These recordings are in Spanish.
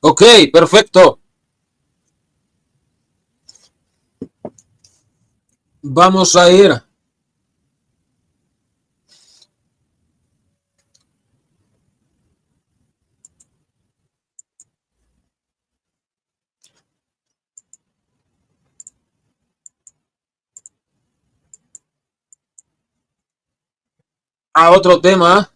Ok, perfecto. Vamos a ir a otro tema.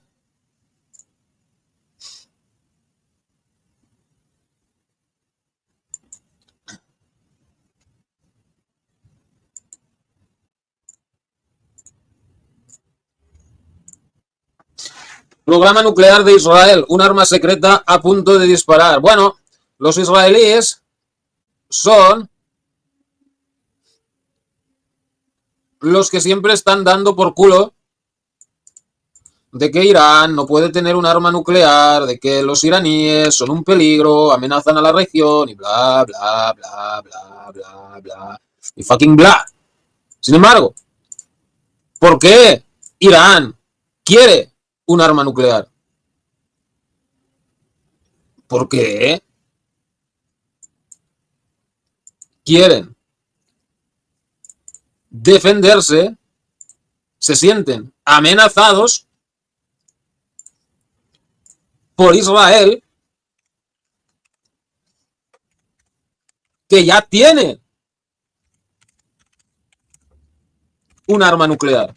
Programa nuclear de Israel, un arma secreta a punto de disparar. Bueno, los israelíes son los que siempre están dando por culo de que Irán no puede tener un arma nuclear, de que los iraníes son un peligro, amenazan a la región y bla, bla, bla, bla, bla, bla. Y fucking bla. Sin embargo, ¿por qué Irán quiere un arma nuclear? Porque quieren defenderse, se sienten amenazados por Israel, que ya tiene un arma nuclear.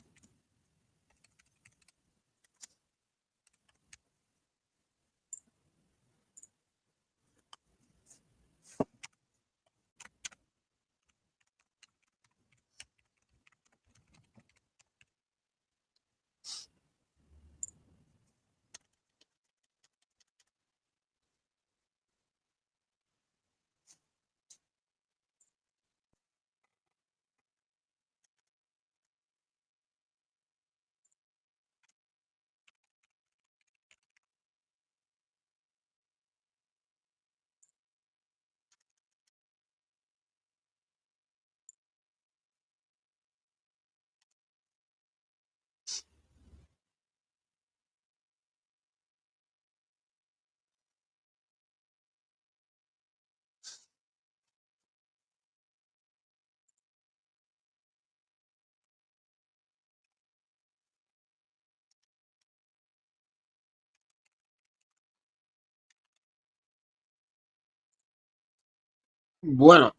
Bueno,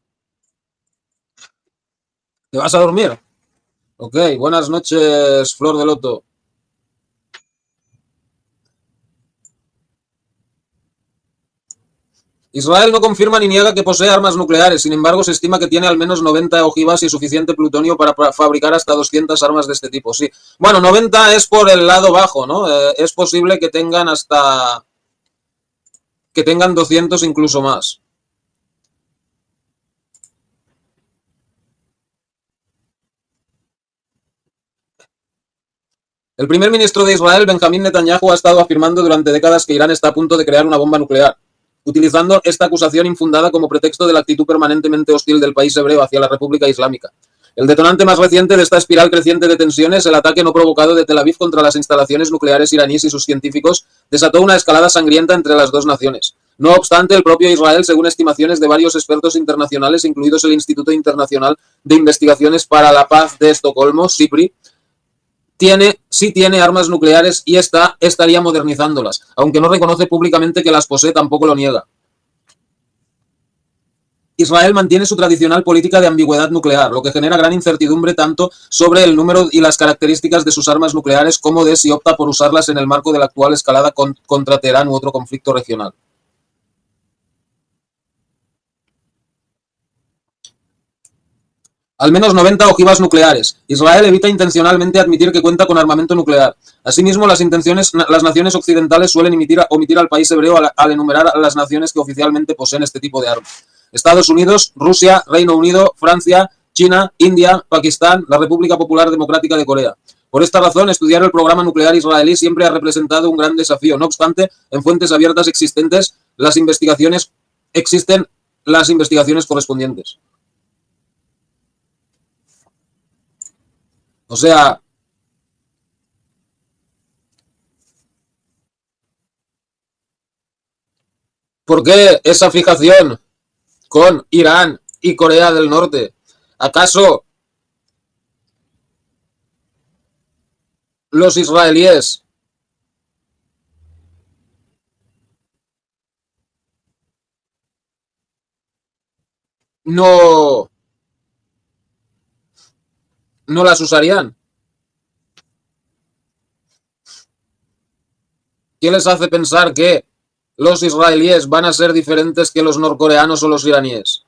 ¿te vas a dormir? Ok, buenas noches, Flor de Loto. Israel no confirma ni niega que posee armas nucleares, sin embargo se estima que tiene al menos 90 ojivas y suficiente plutonio para fabricar hasta 200 armas de este tipo, sí. Bueno, 90 es por el lado bajo, ¿no? Es posible que tengan hasta... que tengan 200 incluso más. El primer ministro de Israel, Benjamín Netanyahu, ha estado afirmando durante décadas que Irán está a punto de crear una bomba nuclear, utilizando esta acusación infundada como pretexto de la actitud permanentemente hostil del país hebreo hacia la República Islámica. El detonante más reciente de esta espiral creciente de tensiones, el ataque no provocado de Tel Aviv contra las instalaciones nucleares iraníes y sus científicos, desató una escalada sangrienta entre las dos naciones. No obstante, el propio Israel, según estimaciones de varios expertos internacionales, incluidos el Instituto Internacional de Investigaciones para la Paz de Estocolmo, SIPRI, sí tiene armas nucleares y estaría modernizándolas, aunque no reconoce públicamente que las posee, tampoco lo niega. Israel mantiene su tradicional política de ambigüedad nuclear, lo que genera gran incertidumbre tanto sobre el número y las características de sus armas nucleares como de si opta por usarlas en el marco de la actual escalada contra Teherán u otro conflicto regional. Al menos 90 ojivas nucleares. Israel evita intencionalmente admitir que cuenta con armamento nuclear. Asimismo, las naciones occidentales suelen omitir al país hebreo al enumerar a las naciones que oficialmente poseen este tipo de armas. Estados Unidos, Rusia, Reino Unido, Francia, China, India, Pakistán, la República Popular Democrática de Corea. Por esta razón, estudiar el programa nuclear israelí siempre ha representado un gran desafío. No obstante, en fuentes abiertas existen las investigaciones correspondientes. O sea, ¿Por qué esa fijación con Irán y Corea del Norte? ¿Acaso los israelíes no, no las usarían? ¿Qué les hace pensar que los israelíes van a ser diferentes que los norcoreanos o los iraníes?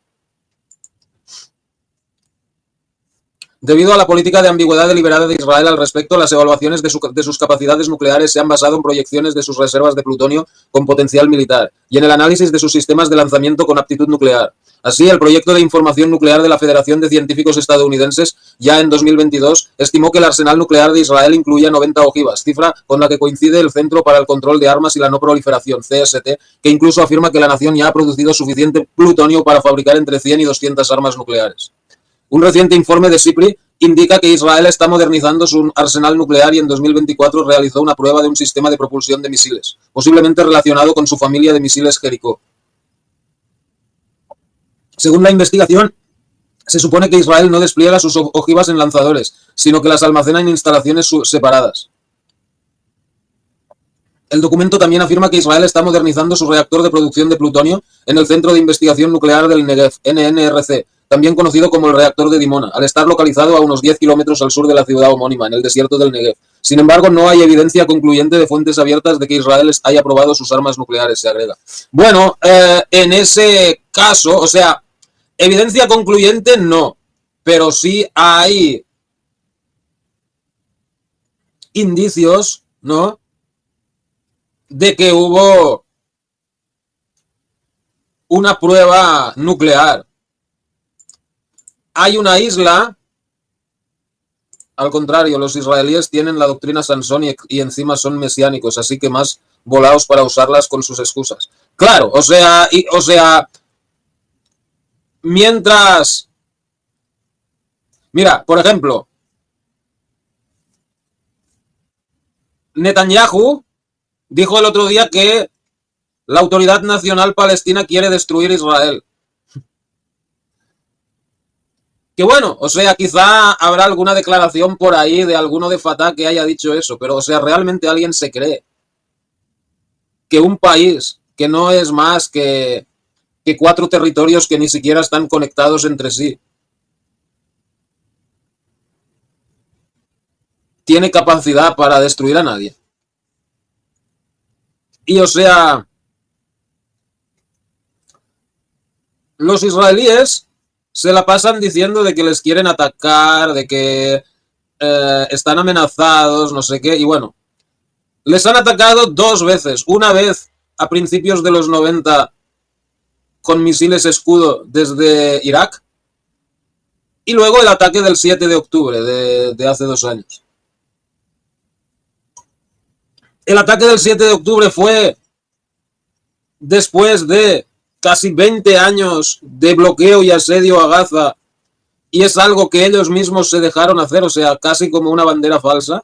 Debido a la política de ambigüedad deliberada de Israel al respecto, las evaluaciones de sus capacidades nucleares se han basado en proyecciones de sus reservas de plutonio con potencial militar y en el análisis de sus sistemas de lanzamiento con aptitud nuclear. Así, el proyecto de información nuclear de la Federación de Científicos Estadounidenses, ya en 2022, estimó que el arsenal nuclear de Israel incluía 90 ojivas, cifra con la que coincide el Centro para el Control de Armas y la No Proliferación, CST, que incluso afirma que la nación ya ha producido suficiente plutonio para fabricar entre 100 y 200 armas nucleares. Un reciente informe de SIPRI indica que Israel está modernizando su arsenal nuclear y en 2024 realizó una prueba de un sistema de propulsión de misiles, posiblemente relacionado con su familia de misiles Jericó. Según la investigación, se supone que Israel no despliega sus ojivas en lanzadores, sino que las almacena en instalaciones separadas. El documento también afirma que Israel está modernizando su reactor de producción de plutonio en el Centro de Investigación Nuclear del Negev, NNRC, también conocido como el reactor de Dimona, al estar localizado a unos 10 kilómetros al sur de la ciudad homónima, en el desierto del Negev. Sin embargo, no hay evidencia concluyente de fuentes abiertas de que Israel haya probado sus armas nucleares, se agrega. Bueno, en ese caso, o sea, evidencia concluyente no, pero sí hay indicios, ¿no?, de que hubo una prueba nuclear. Hay una isla, al contrario, los israelíes tienen la doctrina Sansón y encima son mesiánicos, así que más volados para usarlas con sus excusas. Claro, o sea, mientras, mira, por ejemplo, Netanyahu dijo el otro día que la Autoridad Nacional Palestina quiere destruir Israel. Que bueno, o sea, quizá habrá alguna declaración por ahí de alguno de Fatah que haya dicho eso, pero o sea, realmente alguien se cree que un país que no es más que 4 territorios que ni siquiera están conectados entre sí tiene capacidad para destruir a nadie. Y o sea, los israelíes se la pasan diciendo de que les quieren atacar, de que están amenazados, no sé qué, y bueno, les han atacado 2 veces. Una vez a principios de los 90 con misiles escudo desde Irak y luego el ataque del 7 de octubre de hace 2 años. El ataque del 7 de octubre fue después de casi 20 años de bloqueo y asedio a Gaza y es algo que ellos mismos se dejaron hacer, o sea, casi como una bandera falsa.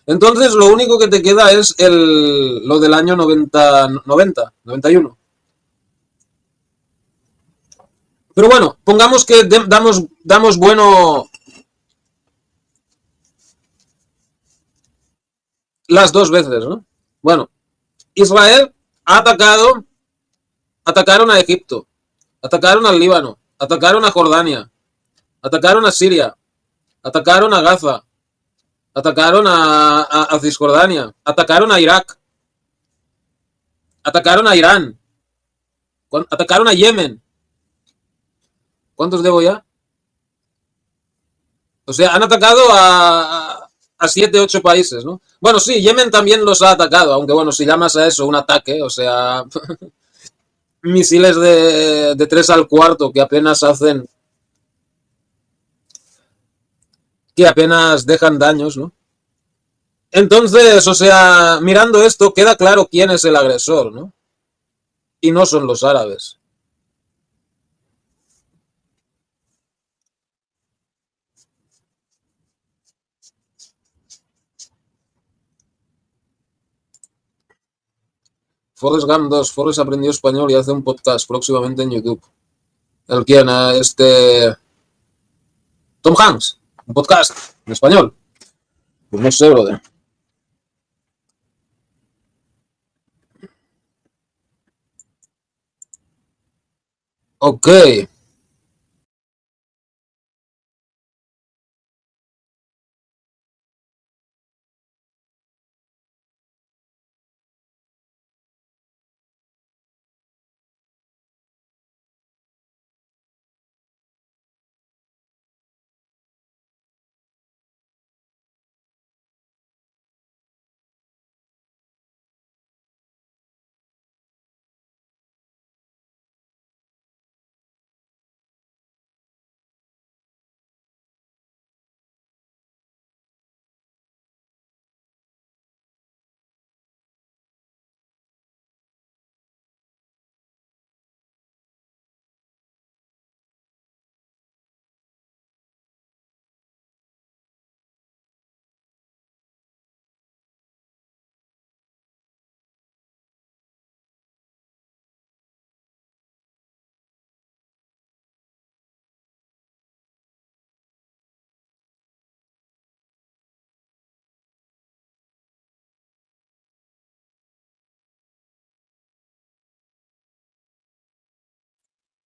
Entonces lo único que te queda es lo del año 91. Pero bueno, pongamos que damos bueno las 2 veces, ¿no? Bueno, Israel ha atacaron a Egipto, atacaron al Líbano, atacaron a Jordania, atacaron a Siria, atacaron a Gaza, atacaron a Cisjordania, atacaron a Irak, atacaron a Irán, atacaron a Yemen. ¿Cuántos debo ya? O sea, han atacado a 7, 8 países, ¿no? Bueno, sí, Yemen también los ha atacado, aunque bueno, si llamas a eso un ataque, o sea, misiles de 3 al cuarto que apenas dejan daños, ¿no? Entonces, o sea, mirando esto, queda claro quién es el agresor, ¿no? Y no son los árabes. Forrest Gump 2. Forrest aprendió español y hace un podcast próximamente en YouTube. ¿El quién? Tom Hanks. Un podcast en español. Pues no sé, brother. Ok.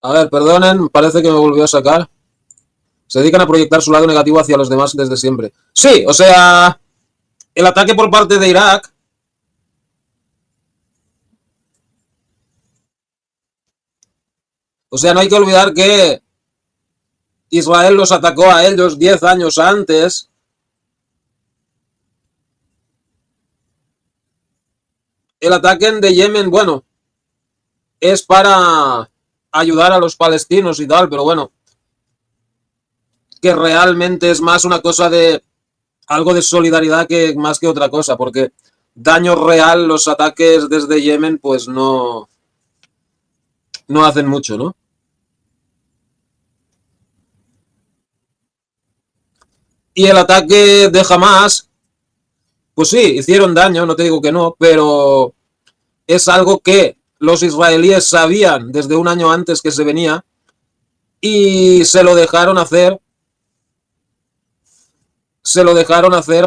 A ver, perdonen, parece que me volvió a sacar. Se dedican a proyectar su lado negativo hacia los demás desde siempre. Sí, o sea, el ataque por parte de Irak. O sea, no hay que olvidar que Israel los atacó a ellos 10 años antes. El ataque de Yemen, bueno, es para ayudar a los palestinos y tal, pero bueno, que realmente es más una cosa de algo de solidaridad que más que otra cosa, porque daño real los ataques desde Yemen pues no hacen mucho, ¿no? Y el ataque de Hamas, pues sí, hicieron daño, no te digo que no, pero es algo que los israelíes sabían desde un año antes que se venía y se lo dejaron hacer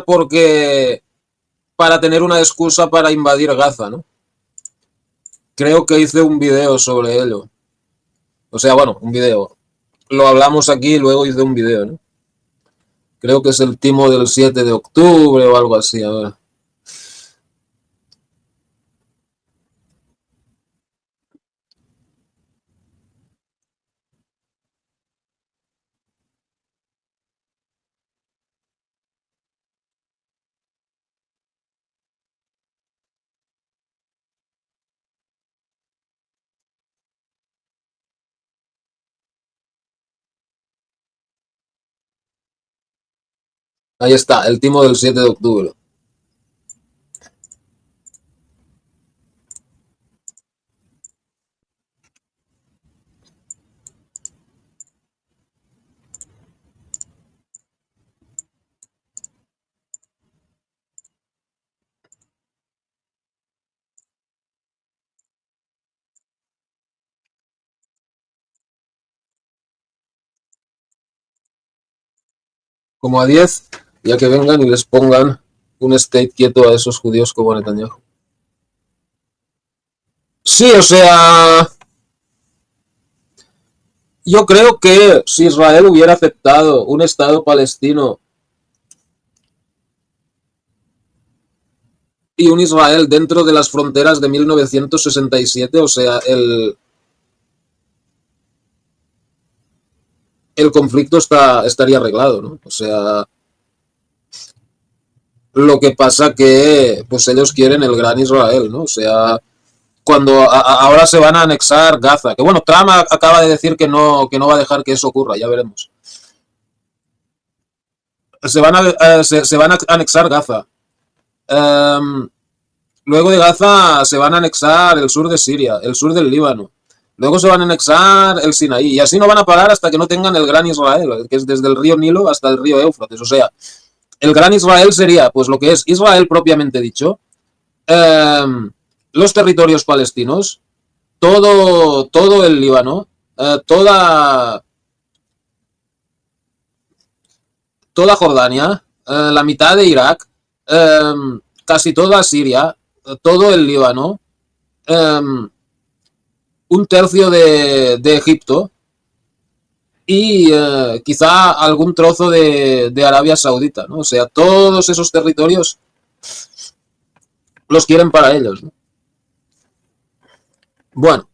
porque para tener una excusa para invadir Gaza, ¿no? Creo que hice un video sobre ello. O sea, bueno, un video. Lo hablamos aquí y luego hice un video, ¿no? Creo que es el timo del 7 de octubre o algo así, a ver. Ahí está, el timo del 7 de octubre. Como a 10, ya que vengan y les pongan un state quieto a esos judíos como Netanyahu. Sí, o sea, yo creo que si Israel hubiera aceptado un Estado palestino y un Israel dentro de las fronteras de 1967, o sea, el conflicto estaría arreglado, ¿no? O sea, lo que pasa que pues ellos quieren el gran Israel, ¿no? O sea, cuando ahora se van a anexar Gaza, que bueno, Trump acaba de decir que no va a dejar que eso ocurra, ya veremos. Se van a anexar Gaza. Um, Luego de Gaza se van a anexar el sur de Siria, el sur del Líbano. Luego se van a anexar el Sinaí. Y así no van a parar hasta que no tengan el gran Israel, que es desde el río Nilo hasta el río Éufrates. O sea, el gran Israel sería, pues lo que es Israel propiamente dicho, eh, los territorios palestinos, todo el Líbano, toda Jordania, la mitad de Irak, casi toda Siria, todo el Líbano, un tercio de Egipto y quizá algún trozo de Arabia Saudita, ¿no? O sea, todos esos territorios los quieren para ellos, ¿no? Bueno.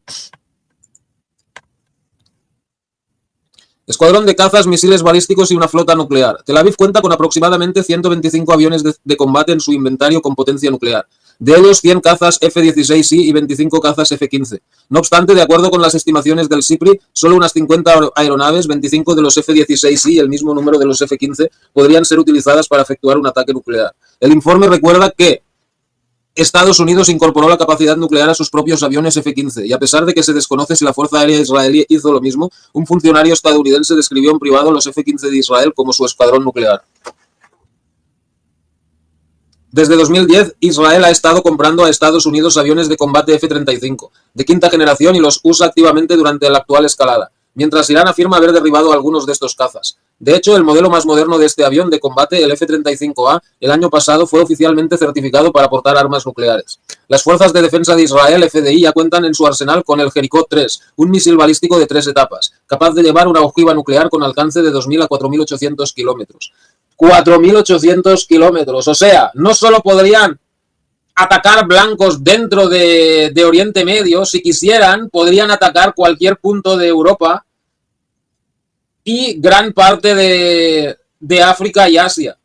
Escuadrón de cazas, misiles balísticos y una flota nuclear. Tel Aviv cuenta con aproximadamente 125 aviones de combate en su inventario con potencia nuclear. De ellos, 100 cazas F-16I y 25 cazas F-15. No obstante, de acuerdo con las estimaciones del SIPRI, solo unas 50 aeronaves, 25 de los F-16I y el mismo número de los F-15, podrían ser utilizadas para efectuar un ataque nuclear. El informe recuerda que Estados Unidos incorporó la capacidad nuclear a sus propios aviones F-15 y a pesar de que se desconoce si la Fuerza Aérea Israelí hizo lo mismo, un funcionario estadounidense describió en privado los F-15 de Israel como su escuadrón nuclear. Desde 2010, Israel ha estado comprando a Estados Unidos aviones de combate F-35 de quinta generación y los usa activamente durante la actual escalada, mientras Irán afirma haber derribado algunos de estos cazas. De hecho, el modelo más moderno de este avión de combate, el F-35A, el año pasado fue oficialmente certificado para portar armas nucleares. Las Fuerzas de Defensa de Israel, FDI, ya cuentan en su arsenal con el Jericó 3, un misil balístico de 3 etapas, capaz de llevar una ojiva nuclear con alcance de 2.000 a 4.800 kilómetros. 4.800 kilómetros, o sea, no solo podrían atacar blancos dentro de Oriente Medio, si quisieran, podrían atacar cualquier punto de Europa y gran parte de África y Asia.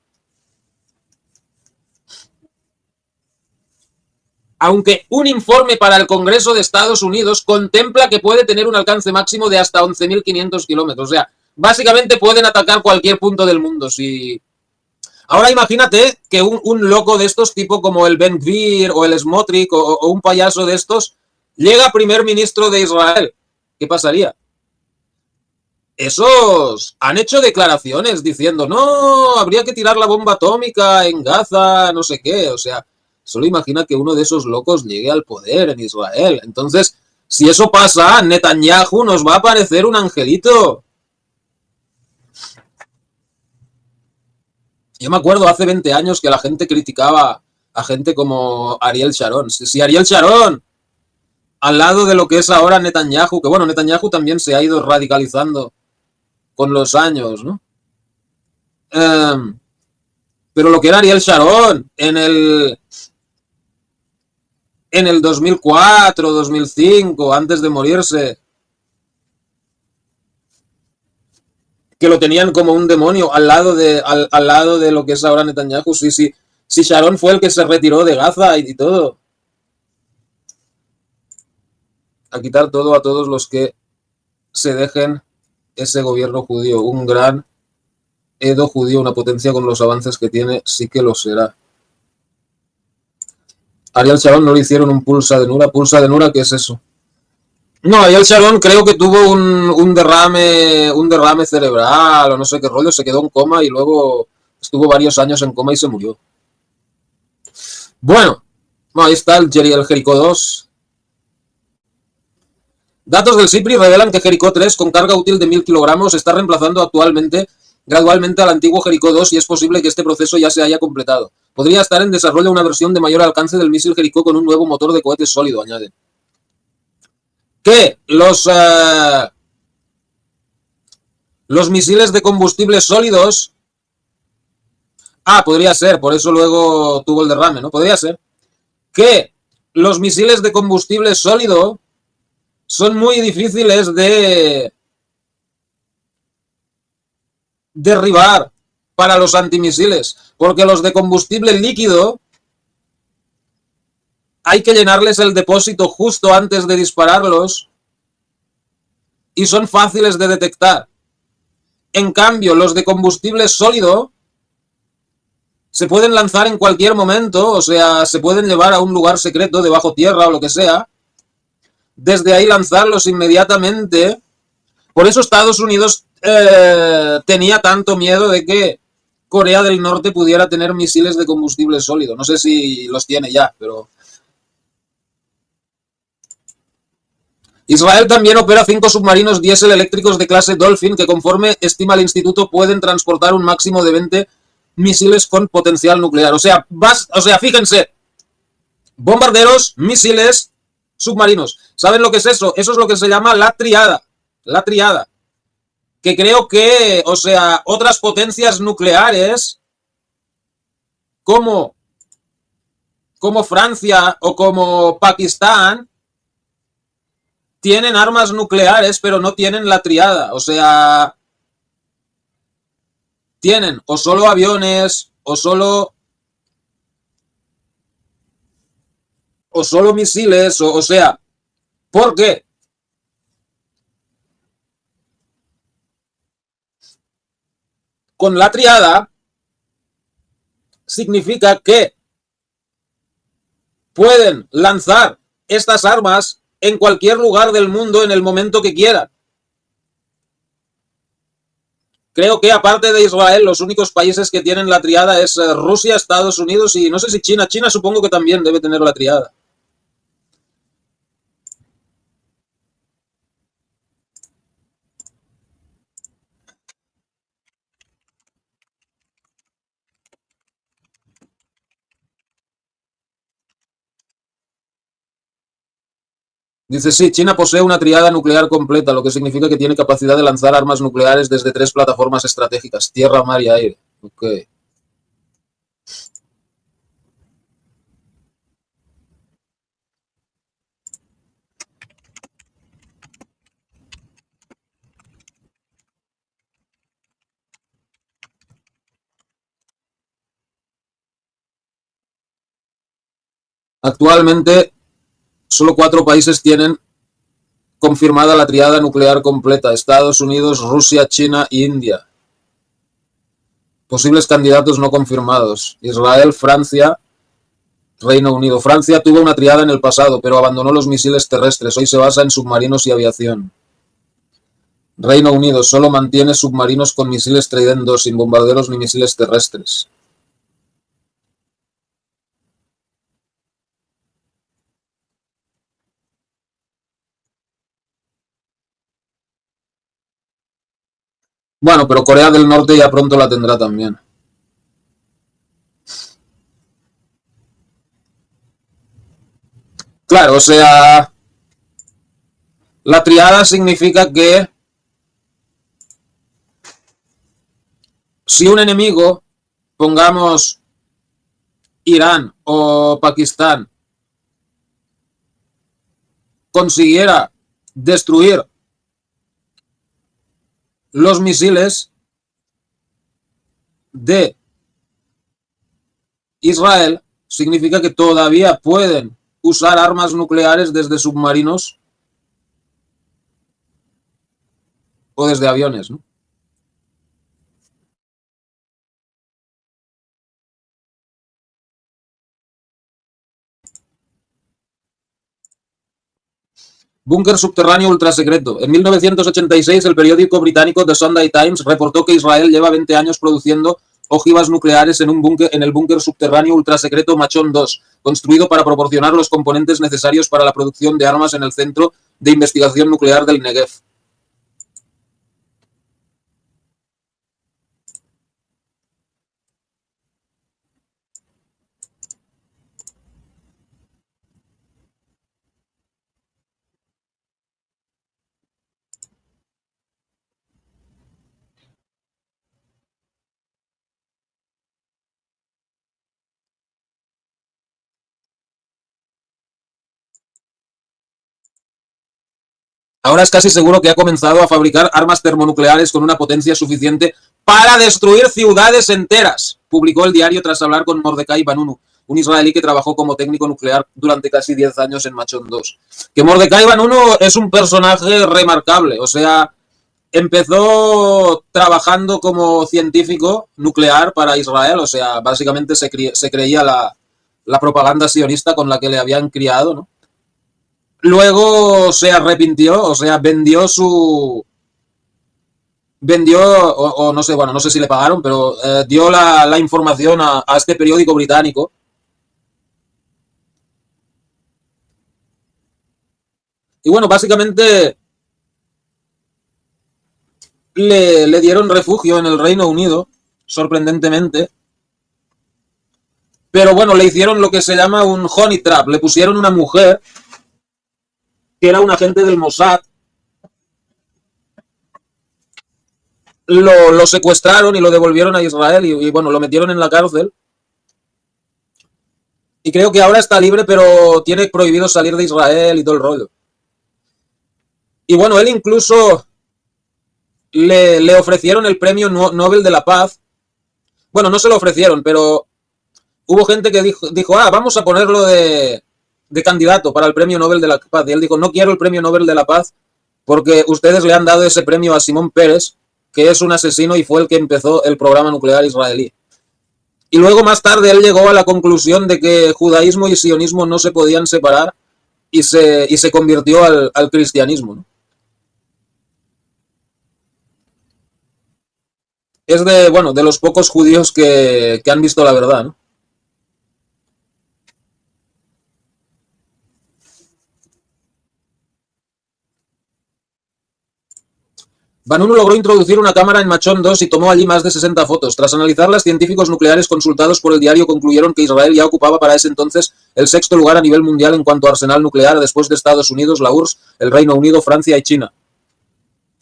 Aunque un informe para el Congreso de Estados Unidos contempla que puede tener un alcance máximo de hasta 11.500 kilómetros. O sea, básicamente pueden atacar cualquier punto del mundo. Si... Ahora imagínate que un loco de estos, tipo como el Ben Gvir o el Smotrich o un payaso de estos, llega primer ministro de Israel. ¿Qué pasaría? Esos han hecho declaraciones diciendo, no, habría que tirar la bomba atómica en Gaza, no sé qué. O sea, solo imagina que uno de esos locos llegue al poder en Israel. Entonces, si eso pasa, Netanyahu nos va a parecer un angelito. Yo me acuerdo hace 20 años que la gente criticaba a gente como Ariel Sharon. Si Ariel Sharon, al lado de lo que es ahora Netanyahu, que bueno, Netanyahu también se ha ido radicalizando con los años, ¿no? Pero lo que era Ariel Sharon en el 2004, 2005, antes de morirse, que lo tenían como un demonio al lado de lo que es ahora Netanyahu. Sí, Sharon fue el que se retiró de Gaza y todo. A quitar todo a todos los que se dejen ese gobierno judío. Un gran Edo judío, una potencia con los avances que tiene, sí que lo será. Ariel Sharon no le hicieron un pulsa de Nura. ¿Pulsa de Nura qué es eso? No, Ariel Sharon creo que tuvo un derrame cerebral o no sé qué rollo, se quedó en coma y luego estuvo varios años en coma y se murió. Bueno, ahí está el Jericó 2. Datos del SIPRI revelan que Jericó 3 con carga útil de 1.000 kilogramos está reemplazando gradualmente al antiguo Jericó 2 y es posible que este proceso ya se haya completado. Podría estar en desarrollo una versión de mayor alcance del misil Jericó con un nuevo motor de cohete sólido, añaden. Que los misiles de combustibles sólidos... podría ser, por eso luego tuvo el derrame, ¿no? Podría ser. Que los misiles de combustible sólido son muy difíciles de derribar para los antimisiles, porque los de combustible líquido hay que llenarles el depósito justo antes de dispararlos y son fáciles de detectar. En cambio, los de combustible sólido se pueden lanzar en cualquier momento, o sea, se pueden llevar a un lugar secreto debajo tierra o lo que sea, desde ahí lanzarlos inmediatamente. Por eso Estados Unidos tenía tanto miedo de que Corea del Norte pudiera tener misiles de combustible sólido. No sé si los tiene ya, pero Israel también opera 5 submarinos diésel eléctricos de clase Dolphin que, conforme estima el instituto, pueden transportar un máximo de 20 misiles con potencial nuclear. O sea, fíjense, bombarderos, misiles, submarinos. ¿Saben lo que es eso? Eso es lo que se llama la triada. La triada. Que creo que, otras potencias nucleares como Francia o como Pakistán tienen armas nucleares, pero no tienen la triada. O sea, tienen o solo aviones o solo misiles, ¿por qué? Con la triada significa que pueden lanzar estas armas en cualquier lugar del mundo en el momento que quieran. Creo que aparte de Israel, los únicos países que tienen la triada es Rusia, Estados Unidos y no sé si China. China supongo que también debe tener la triada. Dice, sí, China posee una triada nuclear completa, lo que significa que tiene capacidad de lanzar armas nucleares desde 3 plataformas estratégicas, tierra, mar y aire. Ok. Actualmente, solo 4 países tienen confirmada la triada nuclear completa: Estados Unidos, Rusia, China e India. Posibles candidatos no confirmados: Israel, Francia, Reino Unido. Francia tuvo una triada en el pasado, pero abandonó los misiles terrestres. Hoy se basa en submarinos y aviación. Reino Unido solo mantiene submarinos con misiles Trident II, sin bombarderos ni misiles terrestres. Bueno, pero Corea del Norte ya pronto la tendrá también. Claro, la triada significa que si un enemigo, pongamos Irán o Pakistán, consiguiera destruir los misiles de Israel, significa que todavía pueden usar armas nucleares desde submarinos o desde aviones, ¿no? Búnker subterráneo ultrasecreto. En 1986, el periódico británico The Sunday Times reportó que Israel lleva 20 años produciendo ojivas nucleares en el búnker subterráneo ultrasecreto Machón II, construido para proporcionar los componentes necesarios para la producción de armas en el Centro de Investigación Nuclear del Negev. Ahora es casi seguro que ha comenzado a fabricar armas termonucleares con una potencia suficiente para destruir ciudades enteras, publicó el diario tras hablar con Mordecai Vanunu, un israelí que trabajó como técnico nuclear durante casi 10 años en Machón II. Que Mordecai Vanunu es un personaje remarcable, empezó trabajando como científico nuclear para Israel, básicamente se creía la propaganda sionista con la que le habían criado, ¿no? Luego se arrepintió, vendió, o no sé, bueno, no sé si le pagaron, pero dio la información a este periódico británico. Y bueno, básicamente le dieron refugio en el Reino Unido, sorprendentemente. Pero bueno, le hicieron lo que se llama un honey trap. Le pusieron una mujer que era un agente del Mossad. Lo secuestraron y lo devolvieron a Israel y bueno, lo metieron en la cárcel. Y creo que ahora está libre, pero tiene prohibido salir de Israel y todo el rollo. Y bueno, él incluso le ofrecieron el premio Nobel de la Paz. Bueno, no se lo ofrecieron, pero hubo gente que dijo vamos a ponerlo de candidato para el premio Nobel de la Paz. Y él dijo, no quiero el premio Nobel de la Paz porque ustedes le han dado ese premio a Simón Peres, que es un asesino y fue el que empezó el programa nuclear israelí. Y luego más tarde él llegó a la conclusión de que judaísmo y sionismo no se podían separar y se convirtió al cristianismo, ¿no? Es de los pocos judíos que han visto la verdad, ¿no? Vanunu logró introducir una cámara en Machón 2 y tomó allí más de 60 fotos. Tras analizarlas, científicos nucleares consultados por el diario concluyeron que Israel ya ocupaba para ese entonces el sexto lugar a nivel mundial en cuanto a arsenal nuclear, después de Estados Unidos, la URSS, el Reino Unido, Francia y China.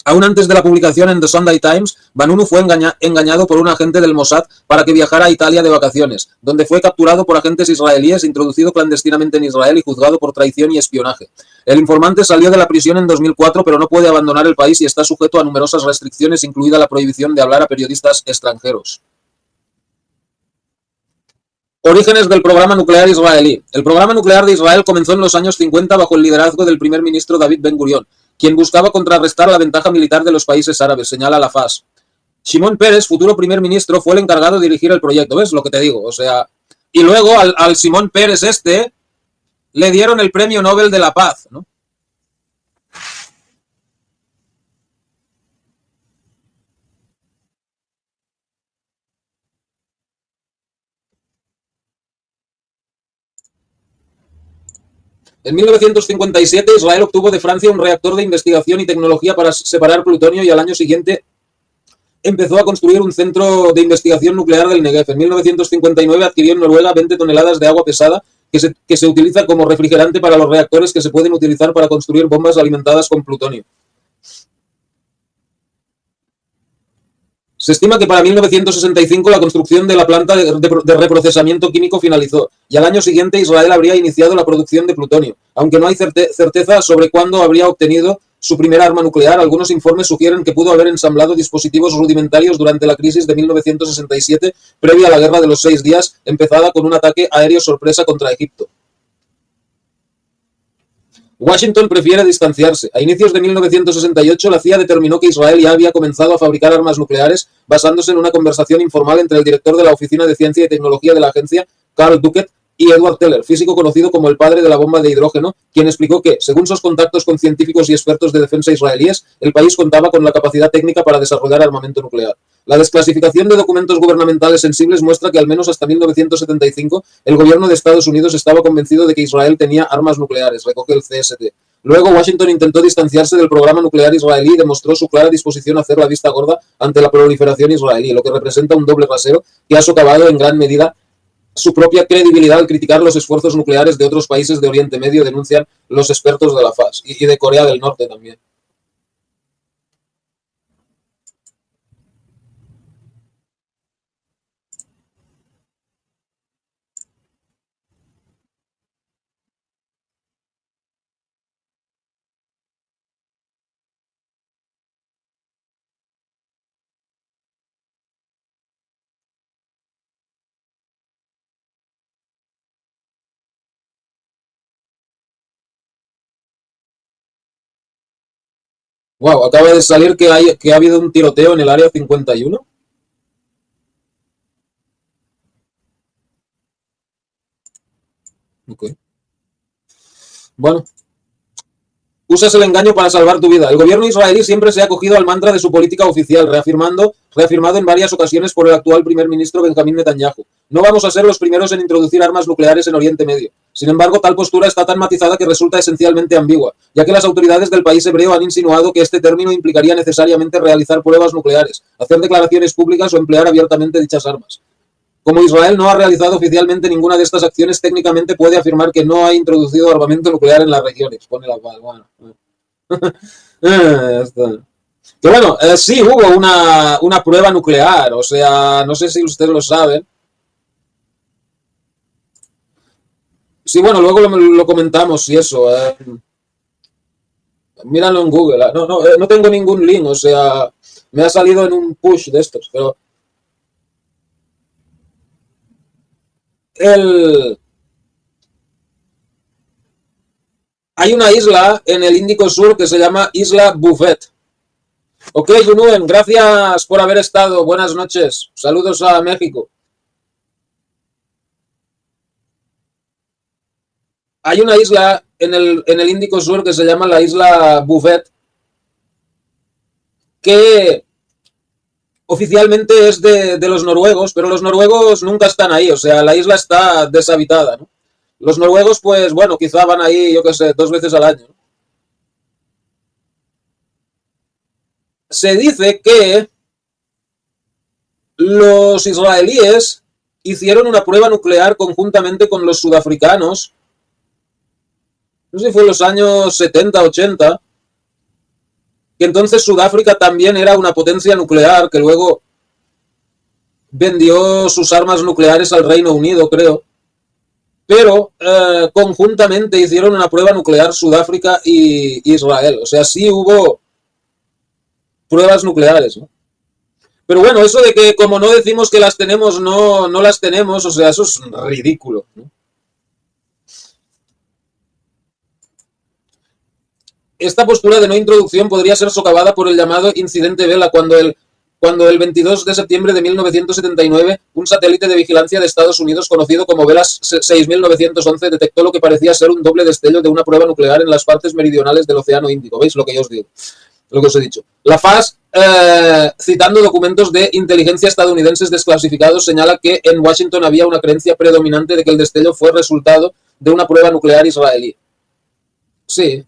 Aún antes de la publicación en The Sunday Times, Vanunu fue engañado por un agente del Mossad para que viajara a Italia de vacaciones, donde fue capturado por agentes israelíes, introducido clandestinamente en Israel y juzgado por traición y espionaje. El informante salió de la prisión en 2004, pero no puede abandonar el país y está sujeto a numerosas restricciones, incluida la prohibición de hablar a periodistas extranjeros. Orígenes del programa nuclear israelí. El programa nuclear de Israel comenzó en los años 50 bajo el liderazgo del primer ministro David Ben-Gurión, quien buscaba contrarrestar la ventaja militar de los países árabes, señala la FAS. Shimon Peres, futuro primer ministro, fue el encargado de dirigir el proyecto. ¿Ves lo que te digo? O sea, y luego al Shimon Peres le dieron el premio Nobel de la Paz, ¿no? En 1957, Israel obtuvo de Francia un reactor de investigación y tecnología para separar plutonio y al año siguiente empezó a construir un centro de investigación nuclear del Negev. En 1959 adquirió en Noruega 20 toneladas de agua pesada que se utiliza como refrigerante para los reactores que se pueden utilizar para construir bombas alimentadas con plutonio. Se estima que para 1965 la construcción de la planta de reprocesamiento químico finalizó y al año siguiente Israel habría iniciado la producción de plutonio. Aunque no hay certeza sobre cuándo habría obtenido su primera arma nuclear, algunos informes sugieren que pudo haber ensamblado dispositivos rudimentarios durante la crisis de 1967, previa a la Guerra de los 6 días, empezada con un ataque aéreo sorpresa contra Egipto. Washington prefiere distanciarse. A inicios de 1968, la CIA determinó que Israel ya había comenzado a fabricar armas nucleares basándose en una conversación informal entre el director de la Oficina de Ciencia y Tecnología de la agencia, Carl Duckett, y Edward Teller, físico conocido como el padre de la bomba de hidrógeno, quien explicó que, según sus contactos con científicos y expertos de defensa israelíes, el país contaba con la capacidad técnica para desarrollar armamento nuclear. La desclasificación de documentos gubernamentales sensibles muestra que al menos hasta 1975 el gobierno de Estados Unidos estaba convencido de que Israel tenía armas nucleares, recoge el CST. Luego Washington intentó distanciarse del programa nuclear israelí y demostró su clara disposición a hacer la vista gorda ante la proliferación israelí, lo que representa un doble rasero que ha socavado en gran medida su propia credibilidad al criticar los esfuerzos nucleares de otros países de Oriente Medio, denuncian los expertos de la FAS, y de Corea del Norte también. Wow, acaba de salir que ha habido un tiroteo en el área 51. Ok. Bueno, usas el engaño para salvar tu vida. El gobierno israelí siempre se ha acogido al mantra de su política oficial, reafirmado en varias ocasiones por el actual primer ministro Benjamín Netanyahu. No vamos a ser los primeros en introducir armas nucleares en Oriente Medio. Sin embargo, tal postura está tan matizada que resulta esencialmente ambigua, ya que las autoridades del país hebreo han insinuado que este término implicaría necesariamente realizar pruebas nucleares, hacer declaraciones públicas o emplear abiertamente dichas armas. Como Israel no ha realizado oficialmente ninguna de estas acciones, técnicamente puede afirmar que no ha introducido armamento nuclear en la región. Expone la paz. Bueno. Que bueno, sí hubo una prueba nuclear, o sea, no sé si ustedes lo saben. Sí, bueno, luego lo comentamos y eso. Míralo en Google. No, no, no tengo ningún link, o sea, me ha salido en un push de estos, pero el, hay una isla en el Índico Sur que se llama Isla Buffet. Ok, Junuen, gracias por haber estado. Buenas noches. Saludos a México. Hay una isla en el Índico Sur que se llama la Isla Buffet, que oficialmente es de los noruegos, pero los noruegos nunca están ahí, o sea, la isla está deshabitada, ¿no? Los noruegos, pues bueno, quizá van ahí, yo qué sé, 2 veces al año, ¿no? Se dice que los israelíes hicieron una prueba nuclear conjuntamente con los sudafricanos, no sé si fue en los años 70, 80, que entonces Sudáfrica también era una potencia nuclear, que luego vendió sus armas nucleares al Reino Unido, creo, pero conjuntamente hicieron una prueba nuclear Sudáfrica y Israel, o sea, sí hubo pruebas nucleares, ¿no? Pero bueno, eso de que como no decimos que las tenemos, no las tenemos, o sea, eso es ridículo, ¿no? Esta postura de no introducción podría ser socavada por el llamado incidente Vela, cuando el 22 de septiembre de 1979 un satélite de vigilancia de Estados Unidos conocido como Vela 6911 detectó lo que parecía ser un doble destello de una prueba nuclear en las partes meridionales del Océano Índico. ¿Veis lo que yo os digo? Lo que os he dicho. La FAS, citando documentos de inteligencia estadounidenses desclasificados, señala que en Washington había una creencia predominante de que el destello fue resultado de una prueba nuclear israelí. Sí.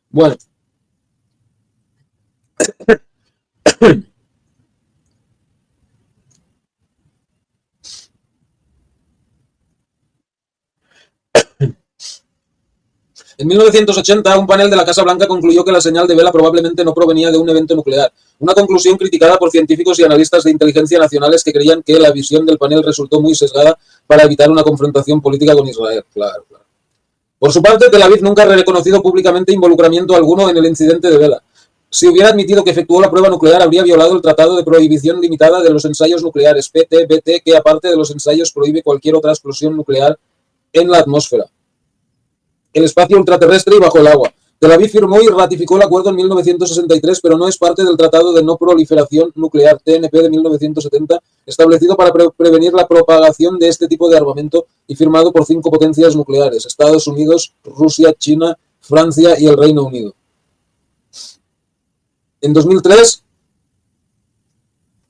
Bueno, en 1980, un panel de la Casa Blanca concluyó que la señal de Vela probablemente no provenía de un evento nuclear, una conclusión criticada por científicos y analistas de inteligencia nacionales que creían que la visión del panel resultó muy sesgada para evitar una confrontación política con Israel. Claro, claro. Por su parte, Tel Aviv nunca ha reconocido públicamente involucramiento alguno en el incidente de Vela. Si hubiera admitido que efectuó la prueba nuclear, habría violado el Tratado de Prohibición Limitada de los Ensayos Nucleares, PTBT, que aparte de los ensayos prohíbe cualquier otra explosión nuclear en la atmósfera, el espacio ultraterrestre y bajo el agua. Tel Aviv firmó y ratificó el acuerdo en 1963, pero no es parte del Tratado de No Proliferación Nuclear, TNP, de 1970, establecido para prevenir la propagación de este tipo de armamento y firmado por 5 potencias nucleares: Estados Unidos, Rusia, China, Francia y el Reino Unido. En 2003,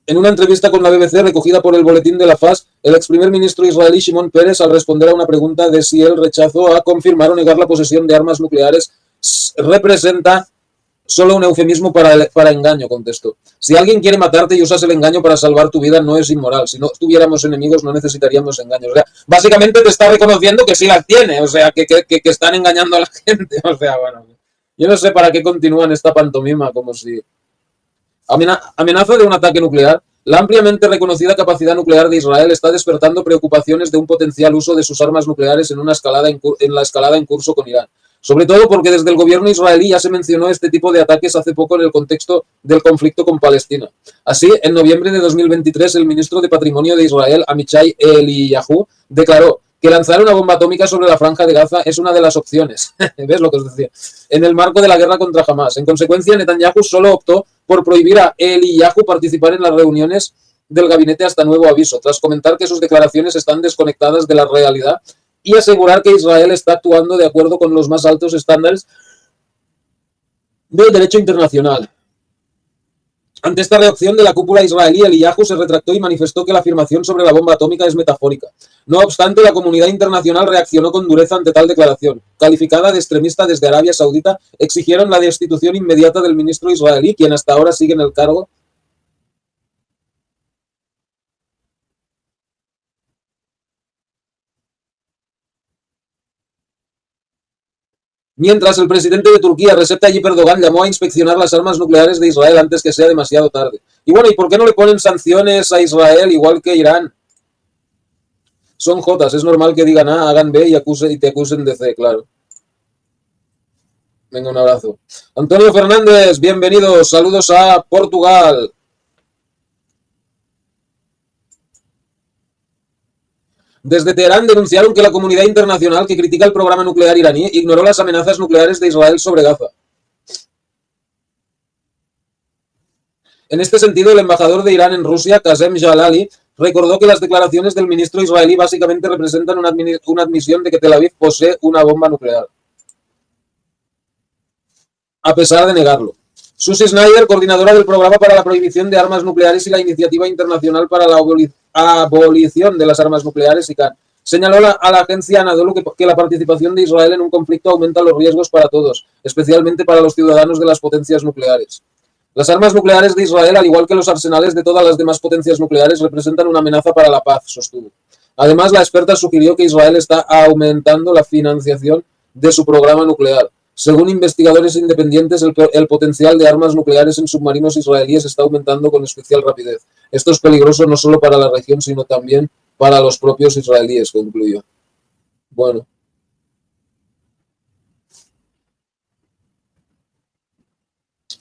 en una entrevista con la BBC recogida por el boletín de la FAS, el ex primer ministro israelí Shimon Peres, al responder a una pregunta de si el rechazo a confirmar o negar la posesión de armas nucleares representa solo un eufemismo para engaño, contestó. Si alguien quiere matarte y usas el engaño para salvar tu vida, no es inmoral. Si no tuviéramos enemigos, no necesitaríamos engaños. O sea, básicamente te está reconociendo que sí las tiene, o sea, que están engañando a la gente. O sea, bueno, yo no sé para qué continúan esta pantomima, como si... Amenaza de un ataque nuclear. La ampliamente reconocida capacidad nuclear de Israel está despertando preocupaciones de un potencial uso de sus armas nucleares en la escalada en curso con Irán. sobre todo porque desde el gobierno israelí ya se mencionó este tipo de ataques hace poco en el contexto del conflicto con Palestina. Así, en noviembre de 2023, el ministro de Patrimonio de Israel, Amichai Eliyahu, declaró que lanzar una bomba atómica sobre la franja de Gaza es una de las opciones. ¿Ves lo que os decía? En el marco de la guerra contra Hamas. En consecuencia, Netanyahu solo optó por prohibir a Eliyahu participar en las reuniones del gabinete hasta nuevo aviso, tras comentar que sus declaraciones están desconectadas de la realidad y asegurar que Israel está actuando de acuerdo con los más altos estándares del derecho internacional. Ante esta reacción de la cúpula israelí, Eliyahu se retractó y manifestó que la afirmación sobre la bomba atómica es metafórica. No obstante, la comunidad internacional reaccionó con dureza ante tal declaración. Calificada de extremista desde Arabia Saudita, exigieron la destitución inmediata del ministro israelí, quien hasta ahora sigue en el cargo. Mientras, el presidente de Turquía, Recep Tayyip Erdogan, llamó a inspeccionar las armas nucleares de Israel antes que sea demasiado tarde. Y bueno, ¿y por qué no le ponen sanciones a Israel igual que Irán? Son jotas, es normal que digan A, hagan B y te acusen de C, claro. Venga, un abrazo. Antonio Fernández, bienvenidos, saludos a Portugal. Desde Teherán denunciaron que la comunidad internacional que critica el programa nuclear iraní ignoró las amenazas nucleares de Israel sobre Gaza. En este sentido, el embajador de Irán en Rusia, Qasem Jalali, recordó que las declaraciones del ministro israelí básicamente representan una admisión de que Tel Aviv posee una bomba nuclear, a pesar de negarlo. Susie Snyder, coordinadora del Programa para la Prohibición de Armas Nucleares y la Iniciativa Internacional para la Abolición de las Armas Nucleares, ICAN, señaló a la agencia Anadolu que la participación de Israel en un conflicto aumenta los riesgos para todos, especialmente para los ciudadanos de las potencias nucleares. Las armas nucleares de Israel, al igual que los arsenales de todas las demás potencias nucleares, representan una amenaza para la paz, sostuvo. Además, la experta sugirió que Israel está aumentando la financiación de su programa nuclear. Según investigadores independientes, el potencial de armas nucleares en submarinos israelíes está aumentando con especial rapidez. Esto es peligroso no solo para la región, sino también para los propios israelíes, concluyó. Bueno.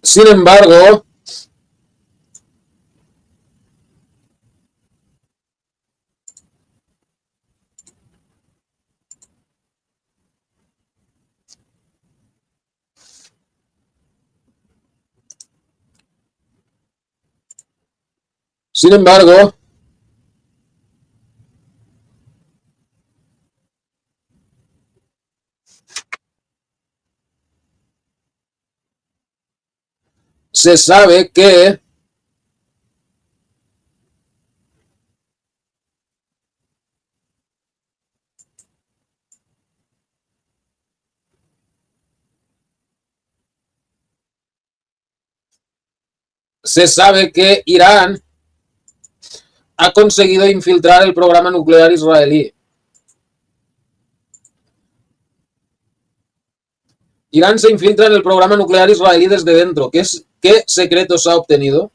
Sin embargo, sin embargo, se sabe que Irán ha conseguido infiltrar el programa nuclear israelí. Irán se infiltra en el programa nuclear israelí desde dentro. ¿Qué secretos ha obtenido?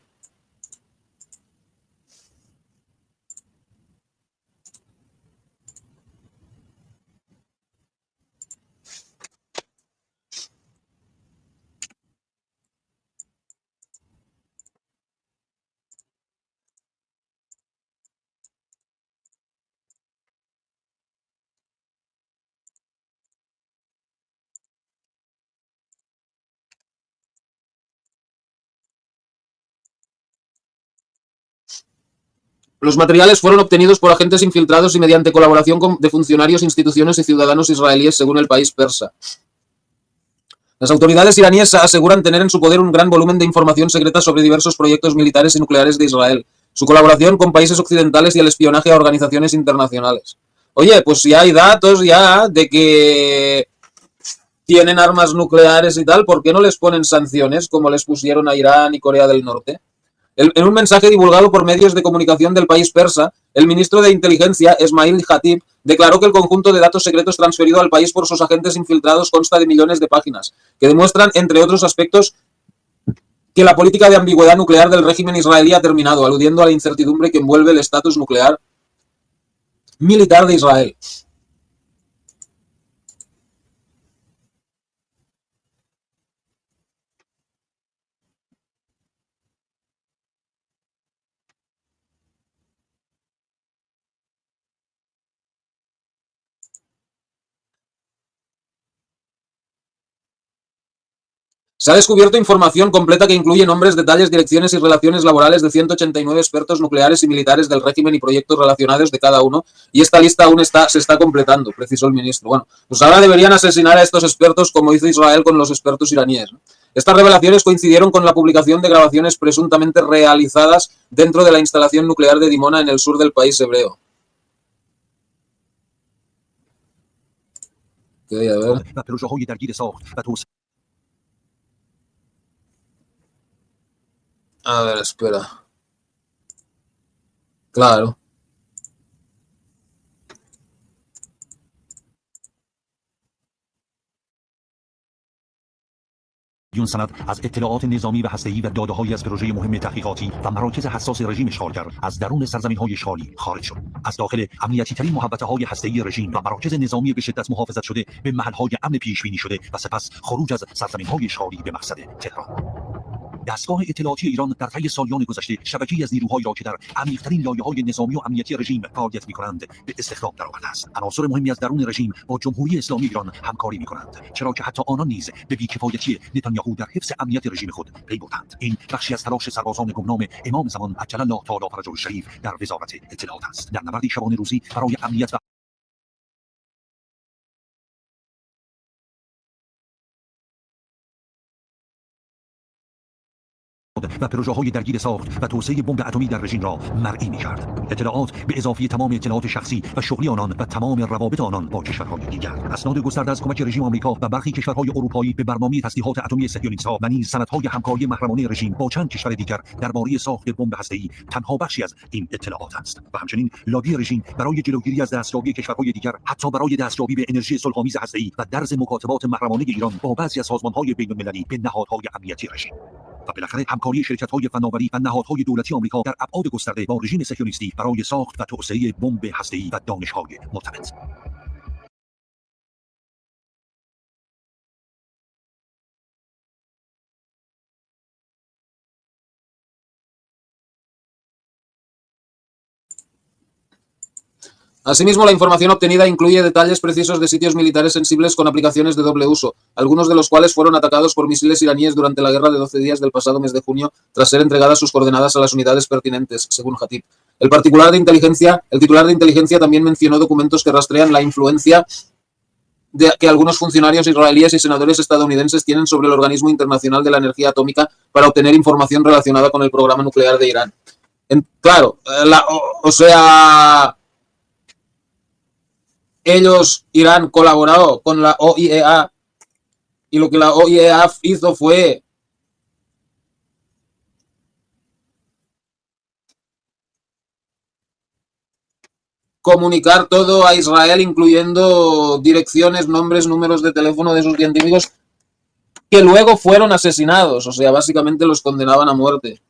Los materiales fueron obtenidos por agentes infiltrados y mediante colaboración de funcionarios, instituciones y ciudadanos israelíes, según el país persa. Las autoridades iraníes aseguran tener en su poder un gran volumen de información secreta sobre diversos proyectos militares y nucleares de Israel, su colaboración con países occidentales y el espionaje a organizaciones internacionales. Oye, pues si hay datos ya de que tienen armas nucleares y tal, ¿por qué no les ponen sanciones como les pusieron a Irán y Corea del Norte? En un mensaje divulgado por medios de comunicación del país persa, el ministro de Inteligencia, Esmail Khatib, declaró que el conjunto de datos secretos transferido al país por sus agentes infiltrados consta de millones de páginas, que demuestran, entre otros aspectos, que la política de ambigüedad nuclear del régimen israelí ha terminado, aludiendo a la incertidumbre que envuelve el estatus nuclear militar de Israel. Se ha descubierto información completa que incluye nombres, detalles, direcciones y relaciones laborales de 189 expertos nucleares y militares del régimen y proyectos relacionados de cada uno, y esta lista aún se está completando, precisó el ministro. Bueno, pues ahora deberían asesinar a estos expertos como hizo Israel con los expertos iraníes, ¿no? Estas revelaciones coincidieron con la publicación de grabaciones presuntamente realizadas dentro de la instalación nuclear de Dimona en el sur del país hebreo. Okay, a ver. A ver, espera. Claro. میلیون سند از اطلاعات نظامی و هسته‌ای و داده‌هایی از پروژه مهم تحقیقاتی و مراکز حساس رژیم اشغالگر از درون سرزمین‌های اشغالی خارج شد. از داخل امنیتی‌ترین محوطه‌های هسته‌ای رژیم و مراکز نظامی به شدت محافظت شده به محل‌های امن پیش‌بینی شده و سپس خروج از سرزمین‌های اشغالی به مقصد تهران. دستگاه اطلاعاتی ایران در طی سالیان گذشته شبکه‌ای از نیروهایی را که در عمیق‌ترین لایه‌های نظامی و امنیتی رژیم فعالیت می‌کنند به استخدام درآورده است. عناصر مهمی از درون رژیم با جمهوری اسلامی ایران همکاری می‌کنند، چرا که حتی آنان نیز به بی‌کفایتی نتانیاهو در حفظ امنیت رژیم خود پی بردند. این بخشی از تلاش سربازان گمنام امام زمان عجل الله تعالی فرجه الشریف در وزارت اطلاعات است. در نبردی شبانه روزی برای امنیت و و پروژه‌های درگیر ساخت و توسعه بمب اتمی در رژیم را مرئی می‌کرد. اطلاعات به اضافه تمام اطلاعات شخصی و شغلی آنان و تمام روابط آنان با کشورهای دیگر. اسناد گسترده از کمک رژیم آمریکا و برخی کشورهای اروپایی به برنامه تسلیحات اتمی صهیونیست‌ها و نیز سندهای همکاری محرمانه رژیم با چند کشور دیگر درباره ساخت بمب هسته‌ای تنها بخشی از این اطلاعات است. و همچنین لابی رژیم برای جلوگیری از دستیابی کشورهای دیگر حتی برای دستیابی به انرژی صلح‌آمیز هسته‌ای و درز مکاتبات محرمانه ایران با بعضی از سازمان‌های بین‌المللی به نهادهای امنیتی رژیم. و بالاخره همکاری شرکت‌های فناوری و نهادهای دولتی آمریکا در ابعاد گسترده با رژیم صهیونیستی برای ساخت و توسعه بمب هسته‌ای و دانش‌های مرتبط. Asimismo, la información obtenida incluye detalles precisos de sitios militares sensibles con aplicaciones de doble uso, algunos de los cuales fueron atacados por misiles iraníes durante la guerra de 12 días del pasado mes de junio, tras ser entregadas sus coordenadas a las unidades pertinentes, según Hatib. El titular de inteligencia también mencionó documentos que rastrean la influencia que algunos funcionarios israelíes y senadores estadounidenses tienen sobre el Organismo Internacional de la Energía Atómica para obtener información relacionada con el programa nuclear de Irán. Claro, o sea... Ellos, Irán, colaboró con la OIEA y lo que la OIEA hizo fue comunicar todo a Israel, incluyendo direcciones, nombres, números de teléfono de sus científicos que luego fueron asesinados. O sea, básicamente los condenaban a muerte.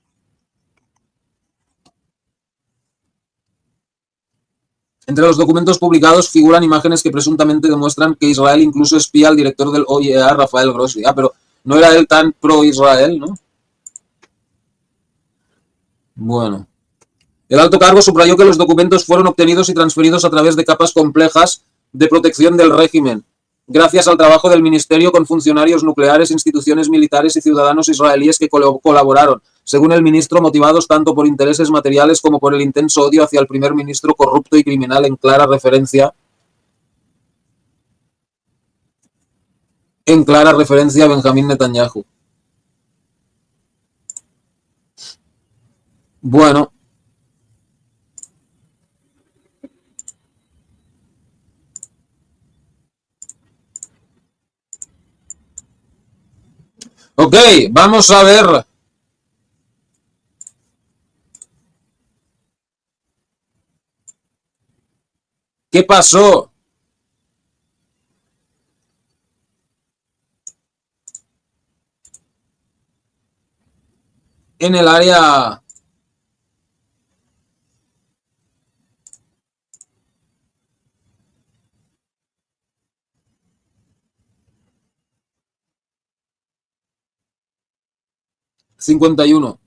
Entre los documentos publicados figuran imágenes que presuntamente demuestran que Israel incluso espía al director del OIEA, Rafael Grossi. Pero no era él tan pro-Israel, ¿no? Bueno. El alto cargo subrayó que los documentos fueron obtenidos y transferidos a través de capas complejas de protección del régimen, gracias al trabajo del ministerio con funcionarios nucleares, instituciones militares y ciudadanos israelíes que colaboraron, según el ministro, motivados tanto por intereses materiales como por el intenso odio hacia el primer ministro corrupto y criminal, en clara referencia a Benjamín Netanyahu. Bueno. Ok, vamos a ver. ¿Qué pasó? En el área ...51...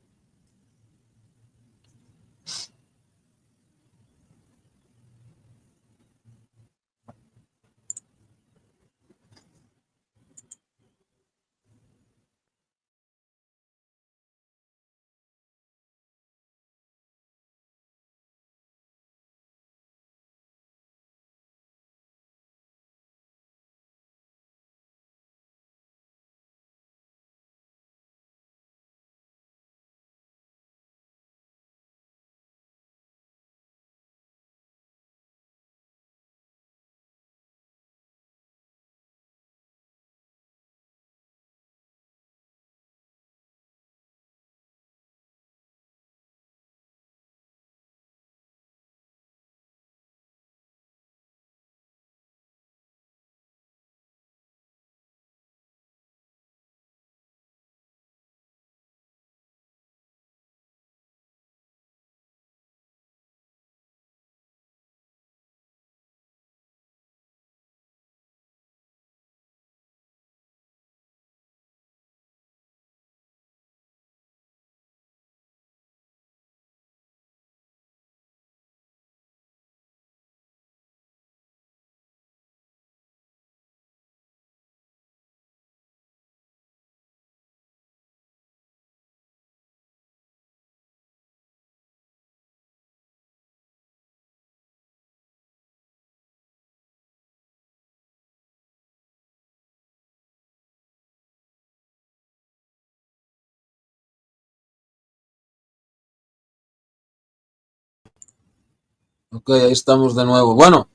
Ok, ahí estamos de nuevo. Bueno,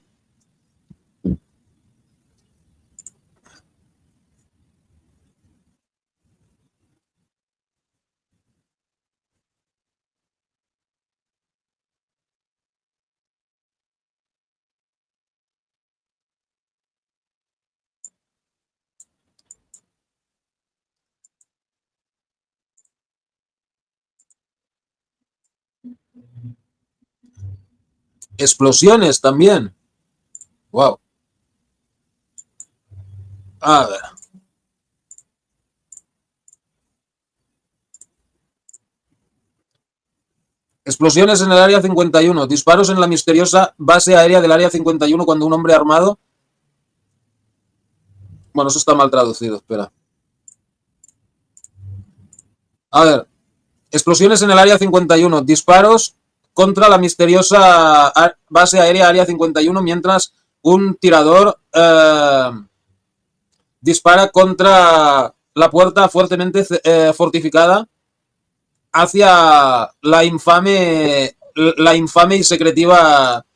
explosiones también. Wow. A ver. Explosiones en el área 51. Disparos en la misteriosa base aérea del área 51 cuando un hombre armado. Bueno, eso está mal traducido, espera. A ver. Explosiones en el área 51. Disparos contra la misteriosa base aérea área 51 mientras un tirador dispara contra la puerta fuertemente fortificada hacia la infame y secretiva